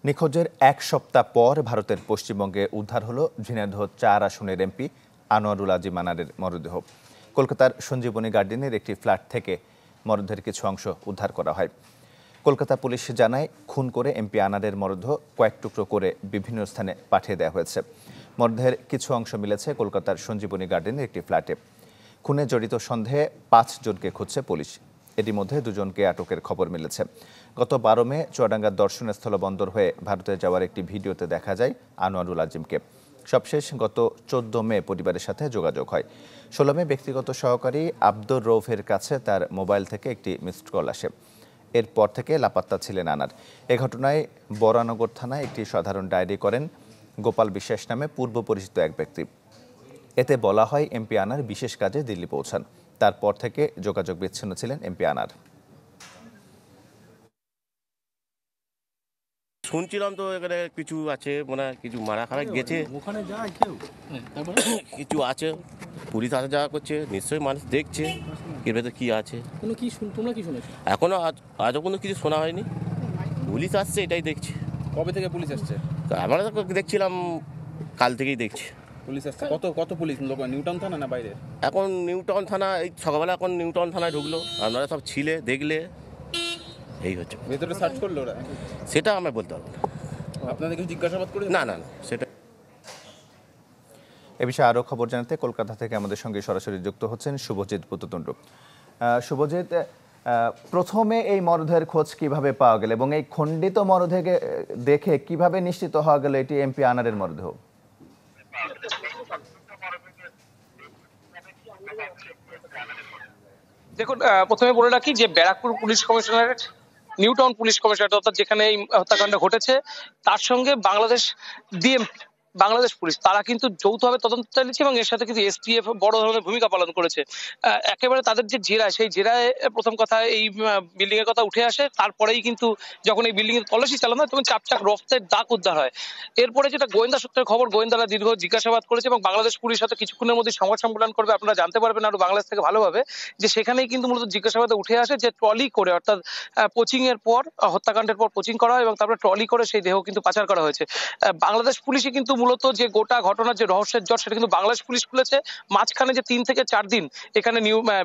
নিখোঁজের এক সপ্তাহ পর ভারতের পশ্চিমবঙ্গে উদ্ধার হলো ঝিনাইদহ ৪ আসনের এমপি আনোয়ারুল আজিম আনারের মরদেহ। কলকাতার সঞ্জীবনী গার্ডেনের একটি ফ্ল্যাট থেকে মরদেহের কিছু অংশ উদ্ধার করা হয়। কলকাতা পুলিশ জানায়, খুন করে এমপি আনারের মরদেহ কয়েক টুকরো করে বিভিন্ন স্থানে পাঠিয়ে দেওয়া হয়েছে। মরদেহের কিছু অংশ মিলেছে কলকাতার সঞ্জীবনী গার্ডেনের একটি ফ্ল্যাটে। খুনে জড়িত সন্দেহে ৫ জনকে খুঁজছে পুলিশ। এরই মধ্যে ২ জনকে আটকের খবর মিলেছে। গত ১২ মে চুয়াডাঙ্গার দর্শনস্থল বন্দর হয়ে ভারতে যাওয়ার একটি ভিডিওতে দেখা যায় আনোয়ারুল আজিমকে। সবশেষ গত ১৪ মে পরিবারের সাথে যোগাযোগ হয়। ১৬ মে ব্যক্তিগত সহকারী আব্দুর রৌফের কাছে তার মোবাইল থেকে একটি মিসড কল আসে। এরপর থেকে লাপাত্তা ছিলেন আনার। এ ঘটনায় বরানগর থানায় একটি সাধারণ ডায়েরি করেন গোপাল বিশ্বাস নামে পূর্ব পরিচিত এক ব্যক্তি। এতে বলা হয়, এমপি আনার বিশেষ কাজে দিল্লি পৌঁছান। তারপর থেকে যোগাযোগ বিচ্ছিন্ন ছিলেন এমপি আনার। শুনছিলাম তো এখানে কিছু আছে, মানে কিছু মারা খারাপ গেছে, ওখানে যায় কেউ কিছু আছে, পুলিশ আসা যাওয়া করছে, নিশ্চয়ই মানুষ দেখছে এর ভেতরে কি আছে। তোমরা কি শুনেছো? এখনো আজও কোনো কিছু শোনা হয়নি। পুলিশ আসছে, এটাই দেখছি। কবে থেকে পুলিশ আসছে? আমরা তো দেখছিলাম কাল থেকেই দেখছি পুলিশ আসছে। কত পুলিশ? নিউটাউন থানা না বাইরে? এখন নিউটাউন থানা, এই সকালবেলা এখন নিউটাউন থানায় ঢুকলো। আপনারা সব ছিলে, দেখলে, এই হচ্ছে। ভেতরে সার্চ করলো ওরা? সেটা আমি বলতে পারবো না। আপনাদের কিছু জিজ্ঞাসাবাদ করে? না, সেটা। এ বিষয়ে আরও খবর জানাতে কলকাতা থেকে আমাদের সঙ্গে সরাসরি যুক্ত হচ্ছেন শুভজিৎ পুততুণ্ড। শুভজিৎ, প্রথমে এই মরদেহের খোঁজ কিভাবে পাওয়া গেল এবং এই খণ্ডিত মরদেহকে দেখে কিভাবে নিশ্চিত হওয়া গেল এটি এমপি আনারের মরদেহ? দেখুন, প্রথমে বলে রাখি যে Barrackpore police commissionerate, New Town police commissionerate, অর্থাৎ যেখানে এই হত্যাকাণ্ড ঘটেছে, তার সঙ্গে বাংলাদেশ পুলিশ, তারা কিন্তু যৌথভাবে তদন্ত চালিয়েছে এবং এর সাথে কিন্তু এসটিএফ বড় ধরনের ভূমিকা পালন করেছে। একেবারে তাদের যে জেরা, সেই জেরায় প্রথম কথা এই বিল্ডিং এর কথা উঠে আসে। তারপরেই কিন্তু যখন এই বিল্ডিং এর তল্লাশি চালানো হয়, তখন ৪ রক্তের দাগ উদ্ধার হয়। এরপরে যেটা গোয়েন্দা সূত্রের খবর, গোয়েন্দারা দীর্ঘ জিজ্ঞাসাবাদ করেছে এবং বাংলাদেশ পুলিশ হয়তো কিছুক্ষণের মধ্যে সংবাদ সম্মেলন করবে, আপনারা জানতে পারবেন আরো বাংলাদেশ থেকে ভালোভাবে, যে সেখানেই কিন্তু মূলত জিজ্ঞাসাবাদে উঠে আসে যে ট্রলি করে, অর্থাৎ কোচিং এর পর, হত্যাকাণ্ডের পর কোচিং করা হয় এবং তারপরে ট্রলি করে সেই দেহ কিন্তু পাচার করা হয়েছে। বাংলাদেশ পুলিশই কিন্তু মূলত যে গোটা ঘটনার যে রহস্যের জট, সেটা কিন্তু বাংলাদেশ পুলিশ খুলেছে। মাঝখানে যে ৩ থেকে ৪ দিন এখানে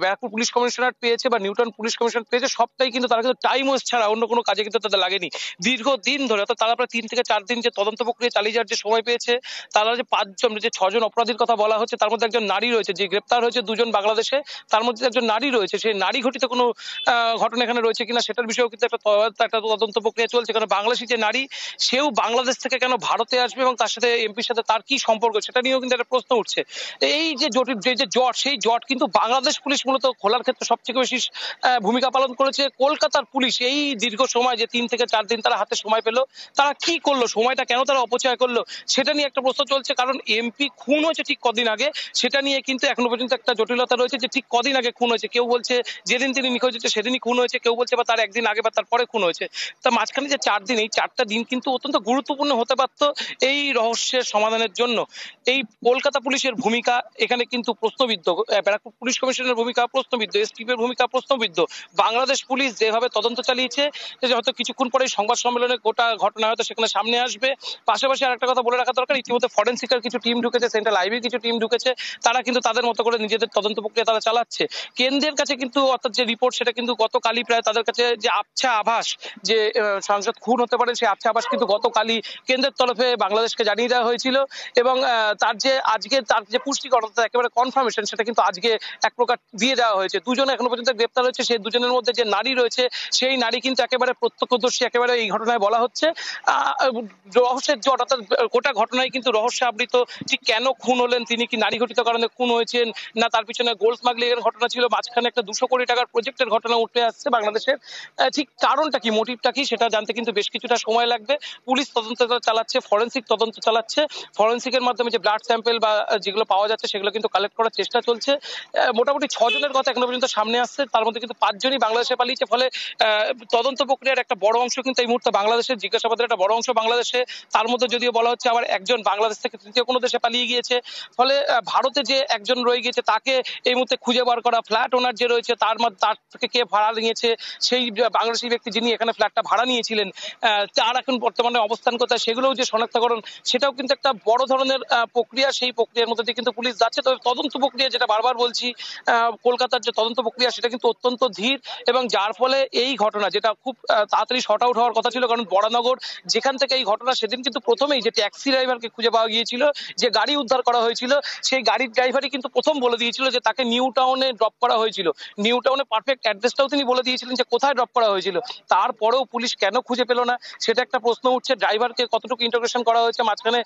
ব্যারাকপুর পুলিশ কমিশনার পেয়েছে বা নিউটাউন পুলিশ কমিশনার পেয়েছে, সবটাই কিন্তু তারা কিন্তু টাইম ওয়েস্ট ছাড়া অন্য কোনো কাজে কিন্তু তাদের লাগেনি। দীর্ঘদিন ধরে, অর্থাৎ তারা প্রায় ৩ থেকে ৪ দিন যে তদন্ত প্রক্রিয়া চালিয়ে যাওয়ার যে সময় পেয়েছে, তারা যে ৬ জন অপরাধীর কথা বলা হচ্ছে, তার মধ্যে একজন নারী রয়েছে, যে গ্রেপ্তার হয়েছে ২ জন বাংলাদেশে, তার মধ্যে একজন নারী রয়েছে। সেই নারী ঘটিত কোনো ঘটনা এখানে রয়েছে কিনা সেটার বিষয়েও কিন্তু একটা তদন্ত প্রক্রিয়া চলছে। কারণ বাংলাদেশি যে নারী, সেও বাংলাদেশ থেকে কেন ভারতে আসবে এবং তার সাথে এমপির সাথে তার কি সম্পর্ক, সেটা নিয়েও কিন্তু একটা প্রশ্ন উঠছে। এই যে জট, সেই জট কিন্তু বাংলাদেশ পুলিশ মূলত খোলার ক্ষেত্রে সবথেকে বেশি ভূমিকা পালন করেছে। কলকাতার পুলিশ এই দীর্ঘ সময়, যে ৩ থেকে ৪ দিন তারা হাতে সময় পেল, তারা কি করলো, সময়টা কেন তারা অপচয় করলো, সেটা নিয়ে একটা প্রশ্ন চলছে। কারণ এমপি খুন হয়েছে ঠিক কদিন আগে, সেটা নিয়ে কিন্তু এখনো পর্যন্ত একটা জটিলতা রয়েছে যে ঠিক কদিন আগে খুন হয়েছে। কেউ বলছে যেদিন তিনি নিখোঁজ হয়েছে সেদিনই খুন হয়েছে, কেউ বলছে বা তার একদিন আগে বা তারপরে খুন হয়েছে। তা মাঝখানে যে ৪ দিন, এই ৪টা দিন কিন্তু অত্যন্ত গুরুত্বপূর্ণ হতে পারত এই রহস্যের সমাধানের জন্য। এই কলকাতা পুলিশের ভূমিকা এখানে কিন্তু প্রশ্নবিদ্ধ, ব্যারাকপুর পুলিশ কমিশনের ভূমিকা প্রশ্নবিদ্ধ, এসটিএফের ভূমিকা প্রশ্নবিদ্ধ। বাংলাদেশ পুলিশ যেভাবে তদন্ত চালিয়েছে, হয়তো কিছুক্ষণ পরে সংবাদ সম্মেলনে গোটা ঘটনা হয়তো সেখানে সামনে আসবে। পাশাপাশি আরেকটা কথা বলে রাখা দরকার, ইতিমধ্যে ফরেন্সিকের কিছু টিম ঢুকেছে, সেন্ট্রাল আইবির কিছু টিম ঢুকেছে, তারা কিন্তু তাদের মতো করে নিজেদের তদন্ত প্রক্রিয়া তারা চালাচ্ছে। কেন্দ্রের কাছে কিন্তু, অর্থাৎ যে রিপোর্ট, সেটা কিন্তু গতকালই প্রায় তাদের কাছে যে আবছা আভাস যে সাংসদ খুন হতে পারে, সেই আবছা আভাস কিন্তু গতকালই কেন্দ্রের তরফে বাংলাদেশকে জানিয়ে দেওয়া হয়েছিল এবং তার যে পুষ্টিকর, অর্থাৎ একেবারে কনফার্মেশন, সেটা কিন্তু আজকে এক প্রকার দিয়ে দেওয়া হয়েছে। ২ জন এখনো পর্যন্ত গ্রেপ্তার হয়েছে। সেই ২ জনের মধ্যে যে নারী রয়েছে, সেই নারী কিন্তু একেবারে প্রত্যক্ষদর্শী, একেবারে এই ঘটনায় বলা হচ্ছে রহস্যের জট, অর্থাৎ গোটা ঘটনায় কিন্তু রহস্য আবৃত। ঠিক কেন খুন হলেন, তিনি কি নারী ঘটিত কারণে খুন হয়েছেন, না তার পিছনে গোল্ড স্মাগলিং এর ঘটনা ছিল, মাঝখানে একটা ২০০ কোটি টাকার প্রজেক্টের ঘটনা উঠে আসছে বাংলাদেশের, ঠিক কারণটা কি, মোটিভটা কি, সেটা জানতে কিন্তু বেশ কিছুটা সময় লাগবে। পুলিশ তদন্ত চালাচ্ছে, ফরেন্সিক তদন্ত চালাচ্ছে। হচ্ছে। ফরেন্সিকের মাধ্যমে যে ব্লাড স্যাম্পেল বা যেগুলো পাওয়া যাচ্ছে সেগুলো কিন্তু কালেক্ট করার চেষ্টা চলছে। মোটামুটি 6 জনের কথা এখনো পর্যন্ত সামনে আসছে, তার মধ্যে কিন্তু 5 জনই বাংলাদেশে পালিয়েছে। ফলে তদন্ত প্রক্রিয়ার একটা বড় অংশ কিন্তু এই মুহূর্তে বাংলাদেশে, জিজ্ঞাসাবাদের একটা বড় অংশ বাংলাদেশে। তার মধ্যে যদিও বলা হচ্ছে আবার একজন বাংলাদেশ থেকে তৃতীয় কোনো দেশে পালিয়ে গিয়েছে। ফলে ভারতে যে একজন রয়ে গিয়েছে তাকে এই মুহূর্তে খুঁজে বার করা, ফ্ল্যাট ওনার যে রয়েছে তার থেকে কে ভাড়া নিয়েছে, সেই বাংলাদেশি ব্যক্তি যিনি এখানে ফ্ল্যাটটা ভাড়া নিয়েছিলেন তার এখন বর্তমানে অবস্থান কোথায় সেগুলোও যে শনাক্তকরণ, সেটাও কিন্তু একটা বড় ধরনের প্রক্রিয়া। সেই প্রক্রিয়ার মধ্যে দিয়ে কিন্তু পুলিশ যাচ্ছে। তবে তদন্ত প্রক্রিয়া, যেটা বারবার বলছি, কলকাতার যে তদন্ত প্রক্রিয়া সেটা কিন্তু অত্যন্ত ধীর, এবং যার ফলে এই ঘটনা যেটা খুব তাড়াতাড়ি শর্ট আউট হওয়ার কথা ছিল, কারণ বরানগর যেখান থেকে এই ঘটনা, সেদিন কিন্তু প্রথমেই যে ট্যাক্সি ড্রাইভারকে খুঁজে পাওয়া গিয়েছিল, যে গাড়ি উদ্ধার করা হয়েছিল, সেই গাড়ির ড্রাইভারই কিন্তু প্রথম বলে দিয়েছিল যে তাকে নিউ টাউনে ড্রপ করা হয়েছিল। নিউ টাউনে পারফেক্ট অ্যাড্রেসটাও তিনি বলে দিয়েছিলেন যে কোথায় ড্রপ করা হয়েছিল। তারপরেও পুলিশ কেন খুঁজে পেল না, সেটা একটা প্রশ্ন উঠছে। ড্রাইভারকে কতটুকু ইন্টারোগেশন করা হয়েছে মাঝখানে,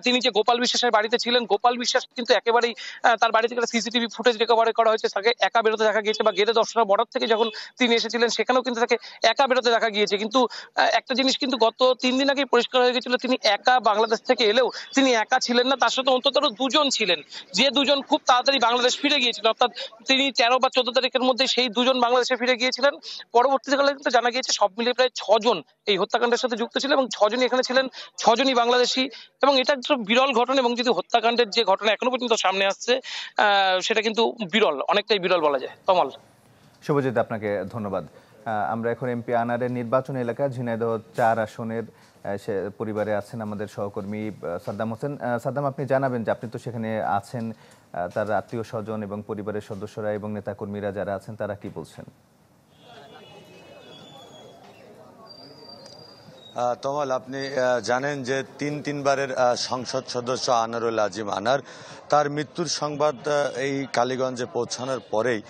তিনি যে গোপাল বিশ্বাসের বাড়িতে ছিলেন, গোপাল বিশ্বাস কিন্তু একেবারেই তার বাড়ি থেকে সিসিটিভি ফুটেজ রিকভারি করা হয়েছে, তাকে একা বেরোতে দেখা গিয়েছে, বা গেটে দর্শনা বর্ডার থেকে যখন তিনি এসেছিলেন সেখানেও কিন্তু তাকে একা বেরোতে দেখা গিয়েছে। কিন্তু একটা জিনিস কিন্তু গত 3 দিন আগেই পরিষ্কার হয়ে গেছিল, তিনি একা বাংলাদেশ থেকে এলেও তিনি একা ছিলেন না, তার সাথে অন্তত আরো 2 জন ছিলেন, যে 2 জন খুব তাড়াতাড়ি বাংলাদেশ ফিরে গিয়েছিলেন। অর্থাৎ তিনি 13 বা 14 তারিখের মধ্যে সেই 2 জন বাংলাদেশে ফিরে গিয়েছিলেন। পরবর্তীকালে কিন্তু জানা গিয়েছে সব মিলিয়ে প্রায় 6 জন এই হত্যাকাণ্ডের সাথে যুক্ত ছিল, এবং 6 জনই এখানে ছিলেন, 6 জনই বাংলাদেশি। এবং এটা একটা বিরল ঘটনা, এবং যদি হত্যাকাণ্ডের যে ঘটনা এখনো পর্যন্ত সামনে আসছে সেটা কিন্তু বিরল, অনেকটাই বিরল বলা যায়। তমাল। শুভজিৎ, আপনাকে ধন্যবাদ। আমরা এখন এমপি আনারের নির্বাচনী এলাকা ঝিনাইদহ 4 আসনের সে পরিবারে আছেন আমাদের সহকর্মী সাদ্দাম হোসেন। সাদ্দাম, আপনি জানাবেন যে আপনি তো সেখানে আছেন, তার আত্মীয় স্বজন এবং পরিবারের সদস্যরা এবং নেতাকর্মীরা যারা আছেন তারা কি বলছেন? তমাল, আপনি জানেন যে তিনবারের সংসদ সদস্য আনারুল আজিম আনার, তার মৃত্যুর সংবাদ এই কালীগঞ্জে পৌঁছানোর পরেই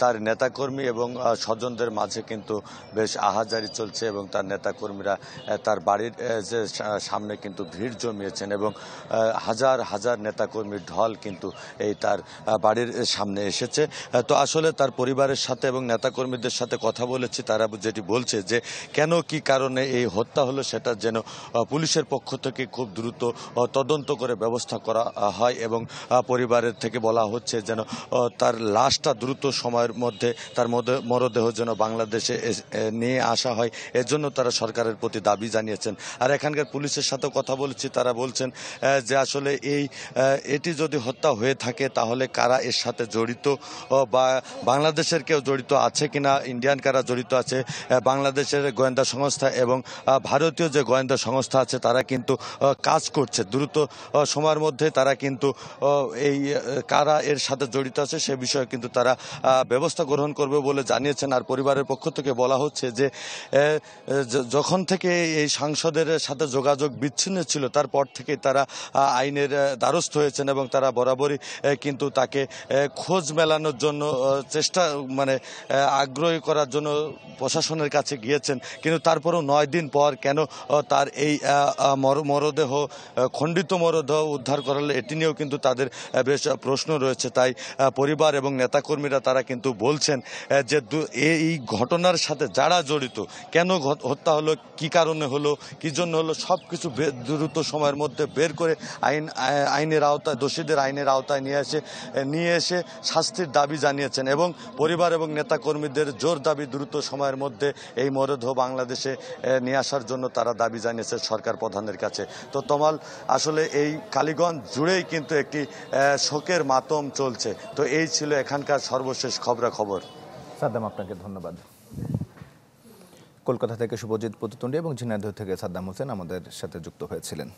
তার নেতাকর্মী এবং স্বজনদের মাঝে কিন্তু বেশ আহাজারি চলছে, এবং তার নেতাকর্মীরা তার বাড়ির যে সামনে কিন্তু ভিড় জমিয়েছেন, এবং হাজার হাজার নেতাকর্মীর ঢল কিন্তু এই তার বাড়ির সামনে এসেছে। তো আসলে তার পরিবারের সাথে এবং নেতাকর্মীদের সাথে কথা বলেছি, তারা যেটি বলছে যে কেন কি কারণে এই হত্যা হলো সেটা যেন পুলিশের পক্ষ থেকে খুব দ্রুত তদন্ত করে ব্যবস্থা করা হয়, এবং পরিবারের থেকে বলা হচ্ছে যেন তার লাশটা দ্রুত সময়ের মধ্যে তার মরদেহ যেন বাংলাদেশে নিয়ে আসা হয়, এর জন্য তারা সরকারের প্রতি দাবি জানিয়েছেন। আর এখানকার পুলিশের সাথে কথা বলেছি, তারা বলছেন যে আসলে এটি যদি হত্যা হয়ে থাকে তাহলে কারা এর সাথে জড়িত, বা বাংলাদেশের কেউ জড়িত আছে কিনা, ইন্ডিয়ান কারা জড়িত আছে, বাংলাদেশের গোয়েন্দা সংস্থা এবং ভারতীয় যে গোয়েন্দা সংস্থা আছে তারা কিন্তু কাজ করছে। দ্রুত সময়ের মধ্যে তারা কিন্তু এই কারা এর সাথে জড়িত আছে সে বিষয়ে কিন্তু তারা ব্যবস্থা গ্রহণ করবে বলে জানিয়েছেন। আর পরিবারের পক্ষ থেকে বলা হচ্ছে যে যখন থেকে এই সাংসদের সাথে যোগাযোগ বিচ্ছিন্ন ছিল তারপর থেকে তারা আইনের দ্বারস্থ হয়েছেন, এবং তারা বরাবরই কিন্তু তাকে খোঁজ মেলানোর জন্য চেষ্টা আগ্রহী করার জন্য প্রশাসনের কাছে গিয়েছেন। কিন্তু তারপরেও 9 দিন পর কেন তার এই মরদেহ, খণ্ডিত মরদেহ উদ্ধার করালে, এটি নিয়েও কিন্তু তাদের বেশ প্রশ্ন রয়েছে। তাই পরিবার এবং নেতাকর্মীরা তারা কিন্তু বলছেন যে এই ঘটনার সাথে যারা জড়িত, কেন হত্যা হলো, কি কারণে হলো, কি জন্য হলো, সব কিছু দ্রুত সময়ের মধ্যে বের করে আইনের আওতায়, দোষীদের আইনের আওতায় নিয়ে এসে শাস্তির দাবি জানিয়েছেন, এবং পরিবার এবং নেতাকর্মীদের জোর দাবি দ্রুত সময়ের মধ্যে এই মরদেহ বাংলাদেশে নিয়ে আসার জন্য তারা দাবি জানিয়েছে সরকার প্রধানের কাছে। তো তমাল, আসলে এই কালীগঞ্জ জুড়েই কিন্তু একটি শোকের মাতম চলছে। তো এই ছিল এখানকার সর্বশেষ খবরাখবর। সাদ্দাম, আপনাকে ধন্যবাদ। কলকাতা থেকে শুভজিৎ প্রতিতন্ডী এবং ঝিনাইদহ থেকে সাদ্দাম হোসেন আমাদের সাথে যুক্ত হয়েছিলেন।